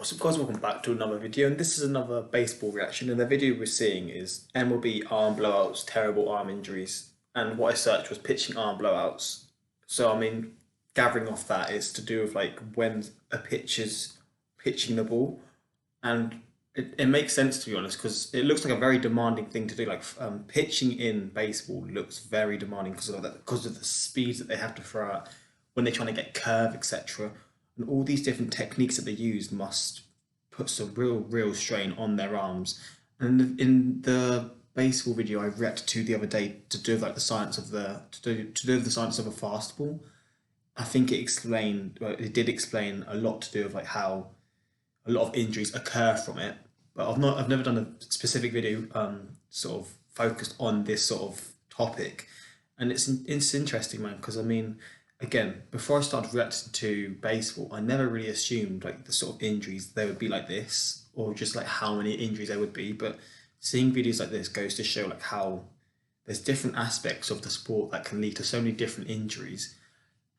what's up guys, welcome back to another video, and this is another baseball reaction. And the video we're seeing is MLB arm blowouts, terrible arm injuries, and what I searched was pitching arm blowouts. So I mean, gathering off that is to do with like when a pitcher's pitching the ball, and it makes sense to be honest, because it looks like a very demanding thing to do. Like pitching in baseball looks very demanding because of that, because of the speeds that they have to throw out when they're trying to get curve, etc. And all these different techniques that they use must put some real strain on their arms. And in the baseball video I reacted to the other day to do with like the science of the the science of a fastball, I think it did explain a lot to do with like how a lot of injuries occur from it. But I've never done a specific video sort of focused on this sort of topic, and it's interesting, man, because I mean, again, before I started reacting to baseball, I never really assumed like the sort of injuries they would be like this, or just like how many injuries there would be. But seeing videos like this goes to show like how there's different aspects of the sport that can lead to so many different injuries.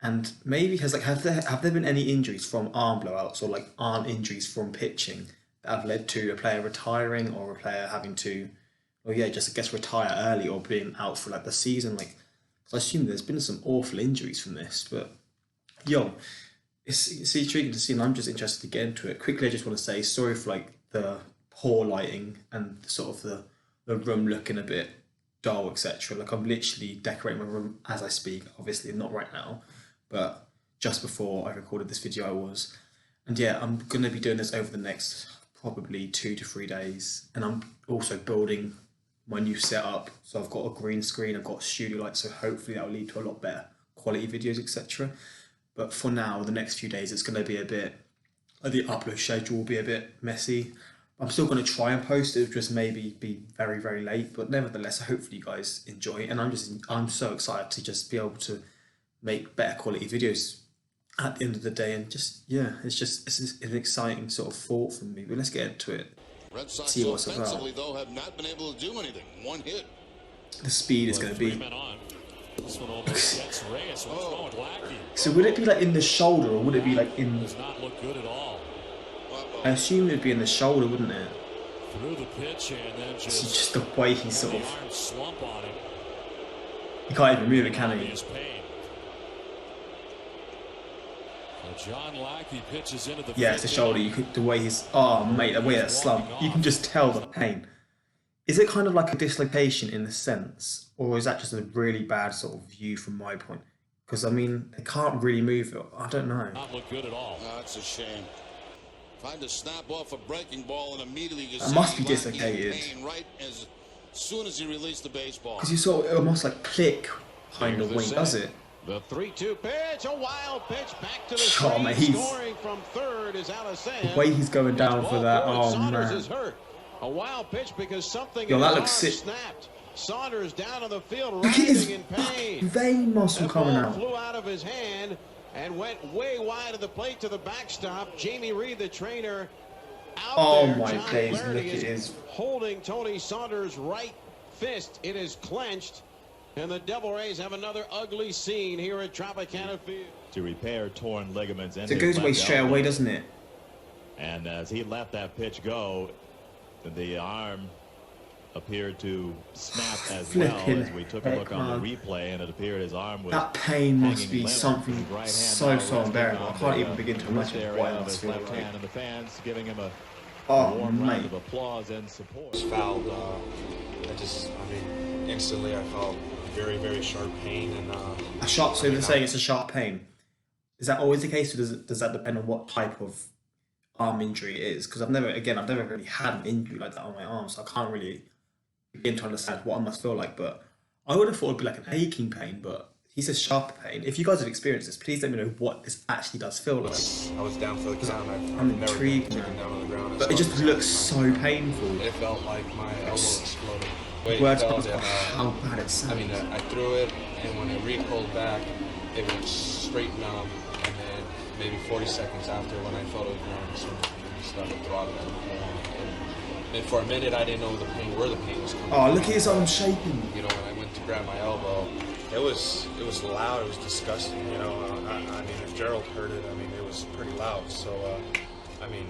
And maybe have there been any injuries from arm blowouts or like arm injuries from pitching that have led to a player retiring or a player having to, or yeah, just I guess retire early or being out for like the season? Like, I assume there's been some awful injuries from this, but yo, it's intriguing to see, and I'm just interested to get into it. Quickly, I just want to say sorry for like the poor lighting and sort of the room looking a bit dull, etc. Like I'm literally decorating my room as I speak. Obviously, not right now, but just before I recorded this video, I was. And yeah, I'm gonna be doing this over the next probably 2 to 3 days, and I'm also building my new setup. So I've got a green screen, I've got studio lights, so hopefully that will lead to a lot better quality videos, etc. But for now, the next few days, it's going to be a bit, the upload schedule will be a bit messy. I'm still going to try and post it, just maybe be very late, but nevertheless, hopefully you guys enjoy it. And I'm so excited to just be able to make better quality videos at the end of the day. And just, yeah, it's an exciting sort of thought for me. But let's get into it. Red Sox See what's offensively, about. though, have not been able to do anything. One hit. The speed is going to be. This one almost gets Reyes. What's wrong with Lackey? So would it be like in the shoulder, or would it be like in? Does not look good at all. I assume it'd be in the shoulder, wouldn't it? Through the pitch and then Just the way he sort of. arm slump on him. He can't even move it, can he? His pain. So John Lackey pitches into the. Yeah, it's the shoulder. The way he's. Oh, mate, the way that slump. You can just tell the pain. Is it kind of like a dislocation in a sense, or is that just a really bad sort of view from my point? Because I mean, they can't really move it. I don't know. Not look good at all. Oh, that's a shame. Tried to snap off a breaking ball and immediately you It must be dislocated. Right as soon as he released the baseball. Because you saw it almost like click behind the wing, does it? The 3-2 pitch, a wild pitch back to the Oh, man, screen. Scoring from third is the way he's going down for that. Oh man. Is hurt. A wild pitch because something Yo, in that his looks arm sick. snapped. Saunders down on the field, Look at his writhing in pain. vein muscle That coming ball out. flew out of his hand and went way wide of the plate to the backstop. Jamie Reed, the trainer, out Oh there. my John days, Flaherty look at is his. holding Tony Saunders' right fist. It is clenched, and the Devil Rays have another ugly scene here at Tropicana Field. To repair torn ligaments in So it his goes away left straight elbow. away, doesn't it? And as he let that pitch go, the arm appeared to snap as well. Flipping As we took a heck, look on the man. replay, and it appeared his arm was That pain must hanging be limp. something His right hand so now resting unbearable. I on can't the, even begin to wrist imagine area what it of must his feel left like. hand, and the fans giving him a Oh warm round mate. of applause and support. Was fouled. Instantly I felt very sharp pain, and A sharp. So they're saying it's a sharp pain. Is that always the case, or does that depend on what type of arm injury it is? Because I've never really had an injury like that on my arm, so I can't really begin to understand what I must feel like. But I would have thought it'd be like an aching pain, but he says sharp pain. If you guys have experienced this, please let me know what this actually does feel like. I was down for the count. I'm I've never intrigued, been taken man. down on the ground. But it just looks so painful. It felt like my elbow exploded. Wait, Words felt, about how bad it sounds. I mean, I threw it, and when it recoiled back, it went straight numb. And then maybe 40 seconds after, when I felt it was numb, so it started throbbing. And for a minute, I didn't know where the pain was coming Oh, from. look at his arm shaking. You know, when I went to grab my elbow, it was loud. It was disgusting. You know, I mean, if Gerald heard it, I mean, it was pretty loud. So, I mean,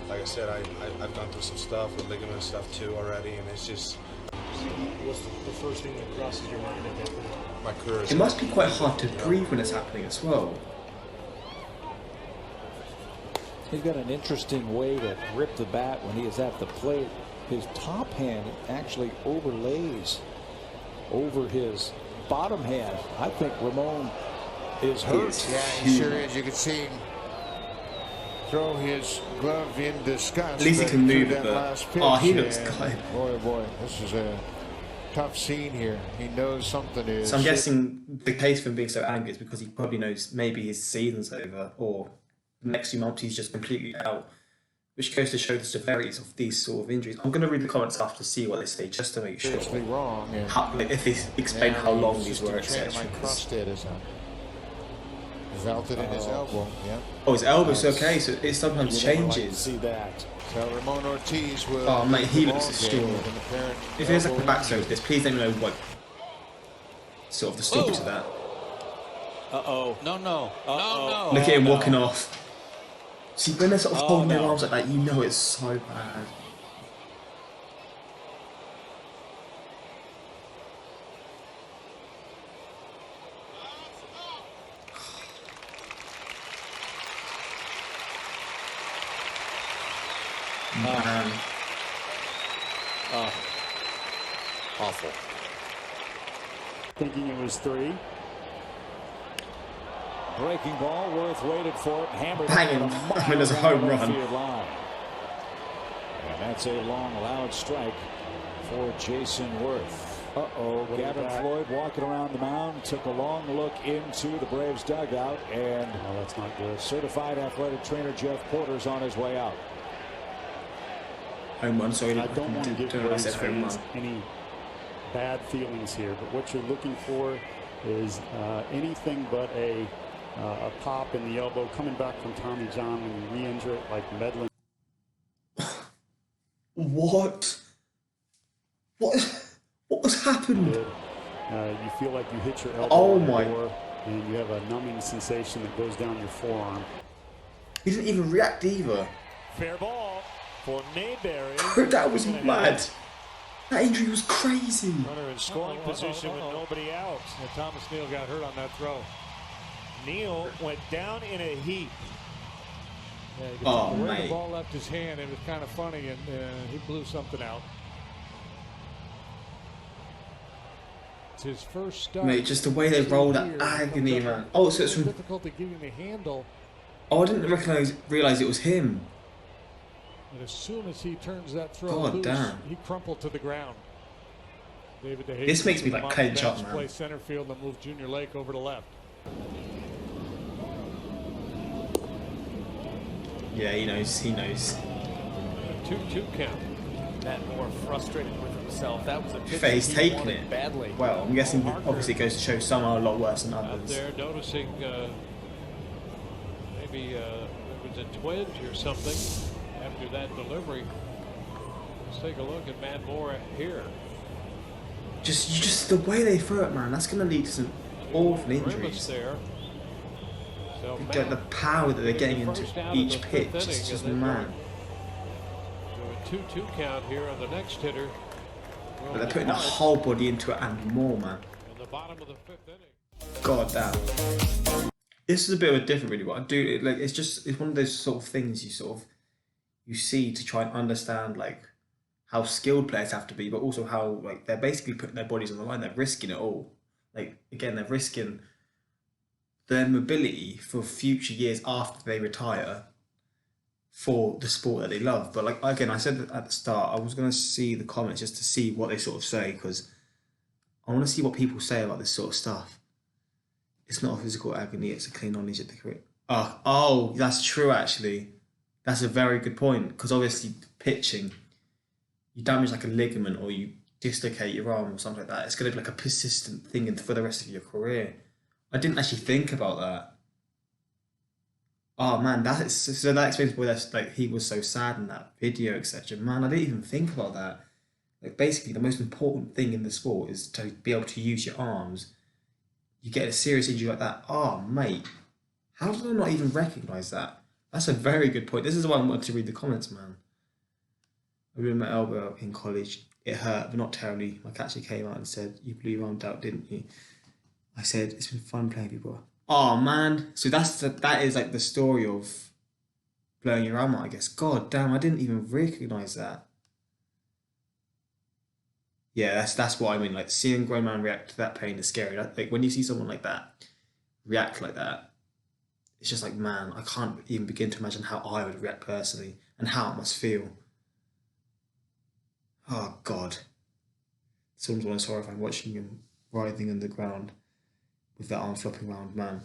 like I said, I've gone through some stuff with ligament stuff too already, and it's just. What's the first thing that crosses your mind at that point? My career is It must be quite hard to breathe when it's happening as well. He's got an interesting way to rip the bat when he is at the plate. His top hand actually overlays over his bottom hand. I think Ramon is hurt. Yeah, he sure is. You can see him throw his glove in disgust. At least he can move it, that but last pitch, oh, he looks good. Boy, oh boy, this is a tough scene here. He knows something is. So I'm guessing the case for him being so angry is because he probably knows maybe his season's over, or the next few months he's just completely out, which goes to show the severities of these sort of injuries. I'm going to read the comments after to see what they say, just to make sure. Seriously wrong. And If they explain how long these were, etc. etc. Vaulted in his elbow. Yeah. Oh, his elbow's okay, so it sometimes changes. See that. So Ramon Ortiz will. Oh mate, he looks elongate extreme. with an apparent If there's like a elbow back injury. to this, please let me know what sort of the story to that. Uh-oh. No, no. No. Look at him walking off. See, when they're sort of holding their arms like that, you know it's so bad. Man. Awful. Thinking it was 3. Breaking ball, Worth waited for it, hammered Banging. it I mean, there's a home run. Line. And that's a long, loud strike for Jason Worth. Uh-oh, Gavin Floyd walking around the mound, took a long look into the Braves dugout, and that's not good. Certified athletic trainer Jeff Porter's on his way out. Home run, sorry. I don't want to give realize Braves that home fans run. any bad feelings here, but what you're looking for is anything but a pop in the elbow. Coming back from Tommy John when you re-injure it like Medlin. What? What has happened? You feel like you hit your elbow Oh on the my. door, and you have a numbing sensation that goes down your forearm. He didn't even react either. Fair ball for Mayberry. That was mad. That injury was crazy. Runner in scoring position with nobody out. And Thomas Neal got hurt on that throw. Neal went down in a heap. Yeah, you could Oh, tell the way mate. the ball left his hand, it was kind of funny, and he blew something out. It's his first start. Mate, just the way they rolled that agony, man. Oh, so it's from. Difficulty getting the handle. Oh, I didn't realize it was him. And as soon as he turns that throw God loose, damn. he crumpled to the ground. David DeHaven This makes me like clench up, play man. center field and move Junior Lake over to left. Yeah, he knows. He knows. 2-2 count. Matt Moore frustrated with himself. That was a pitch But he's he taking wanted it. badly. Well, I'm guessing obviously it goes to show some are a lot worse than Out others. there noticing maybe it was a twinge or something after that delivery. Let's take a look at Matt Moore here. Just the way they throw it, man. That's going to lead to some awful injuries. There. So The power that they're getting into each pitch is just mad. So a 2-2 count here on the next hitter. But they're putting the whole body into it and more, man. In the bottom of the 5th inning. God damn. This is a bit of a different video. What I do, like, it's one of those sort of things you see to try and understand like how skilled players have to be, but also how like they're basically putting their bodies on the line. They're risking it all. Like again, they're risking their mobility for future years after they retire for the sport that they love. But like again, I said at the start, I was going to see the comments just to see what they sort of say, because I want to see what people say about this sort of stuff. It's not a physical agony, it's a clean knowledge at the career. Oh, that's true actually. That's a very good point, because obviously pitching, you damage like a ligament or you dislocate your arm or something like that, it's going to be like a persistent thing for the rest of your career. I didn't actually think about that. Oh man, that explains why that's like he was so sad in that video, etc. Man, I didn't even think about that. Like basically, the most important thing in the sport is to be able to use your arms. You get a serious injury like that. Oh mate, how did I not even recognise that? That's a very good point. This is why I wanted to read the comments, man. I ruined my elbow in college. It hurt, but not terribly. My catcher came out and said, "You blew your arm out, didn't you?" I said, "It's been fun playing people." Oh man, so that is like the story of blowing your arm out, I guess. God damn, I didn't even recognize that. Yeah, that's what I mean. Like seeing a grown man react to that pain is scary. Like when you see someone like that react like that, it's just like, man, I can't even begin to imagine how I would react personally and how it must feel. Oh God, someone's almost horrifying watching him writhing on the ground with that arm flopping around, man.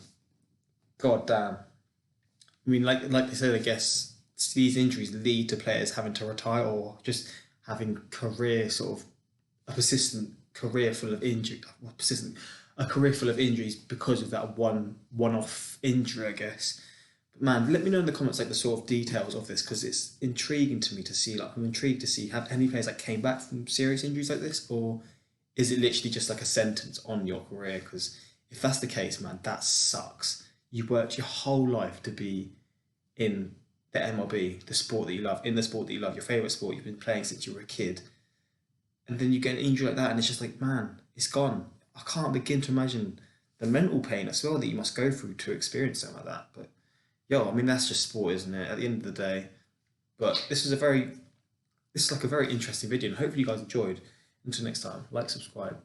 God damn. I mean, like they said, I guess these injuries lead to players having to retire or just having a persistent career full of injury, a career full of injuries because of that one-off injury, I guess. But man, let me know in the comments like the sort of details of this, because it's intriguing to me to see. Like, I'm intrigued to see, have any players that came back from serious injuries like this, or is it literally just like a sentence on your career? Because if that's the case, man, that sucks. You worked your whole life to be in the MLB, the sport that you love, your favourite sport you've been playing since you were a kid. And then you get an injury like that and it's just like, man, it's gone. I can't begin to imagine the mental pain as well that you must go through to experience something like that. But, I mean, that's just sport, isn't it, at the end of the day? But this is like a very interesting video and hopefully you guys enjoyed. Until next time, like, subscribe.